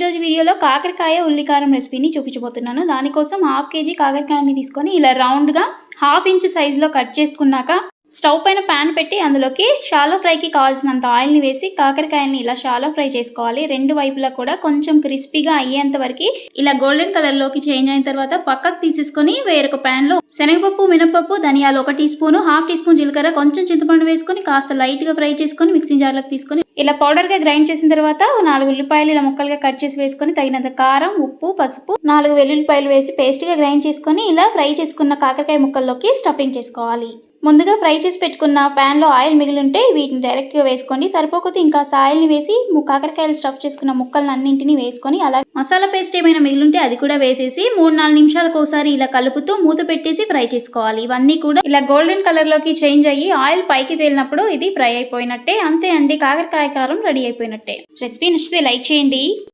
ఈరోజు వీడియోలో కాకరకాయ ఉల్లికారం రెసిపీని చూపించబోతున్నాను. దానికోసం హాఫ్ కేజీ కాకరకాయని తీసుకొని ఇలా రౌండ్‌గా హాఫ్ ఇంచ్ సైజులో కట్ చేసుకున్నాక స్టవ్ పైన పాన్ పెట్టి అందులోకి షాలో ఫ్రైకి కావాల్సినంత ఆయిల్‌ని వేసి కాకరకాయల్ని ఇలా షాలో ఫ్రై చేసుకోవాలి. రెండు వైపులా కూడా కొంచెం క్రిస్పీగా అయ్యేంత వరకు ఇలా గోల్డెన్ కలర్‌లోకి చేంజ్ అయిన తర్వాత పక్కకు తీసేసుకొని వేరొక పాన్‌లో శనగపప్పు, మినపప్పు, ధనియాలు 1 teaspoon, half teaspoon జీలకర్ర, కొంచెం చింతపండు వేసుకొని కాస్త లైట్‌గా ఫ్రై చేసుకొని మిక్సింగ్ జార్‌లోకి తీసుకొని ఇలా పౌడర్‌గా గ్రైండ్ చేసిన తర్వాత 4 ఉల్లిపాయలు ఇలా ముక్కలుగా కట్ చేసి వేసుకొని తగినంత కారం, ఉప్పు, పసుపు, 4 వెల్లుల్లిపాయలు వేసి పేస్ట్‌గా గ్రైండ్ చేసుకొని ఇలా ఫ్రై చేసుకున్న కాకరకాయ ముక్కల్లోకి స్టఫింగ్ చేసుకోవాలి. ముందుగా ఫ్రై చేసి పెట్టుకున్న ప్యాన్‌లో ఆయిల్ మిగిలుంటే వీటిని డైరెక్ట్‌గా వేసుకోండి. సరిపోకపోతే ఇంకాస్త ఆయిల్‌ని వేసి కాకరకాయలు స్టఫ్ చేసుకున్న ముక్కలన్నింటినీ వేసుకొని అలా మసాలా పేస్ట్ ఏమైనా మిగిలుంటే అది కూడా వేసేసి 3-4 నిమిషాలకు ఒకసారి ఇలా కలుపుతూ మూత పెట్టేసి ఫ్రై చేసుకోవాలి. ఇవన్నీ కూడా ఇలా గోల్డెన్ కలర్‌లోకి చేంజ్ అయ్యి ఆయిల్ పైకి తేలినప్పుడు ఇది ఫ్రై అయిపోయినట్టే. అంతే అండి, కాకరకాయ కారం రెడీ అయిపోయినట్టే. రెసిపీ నచ్చితే లైక్ చేయండి.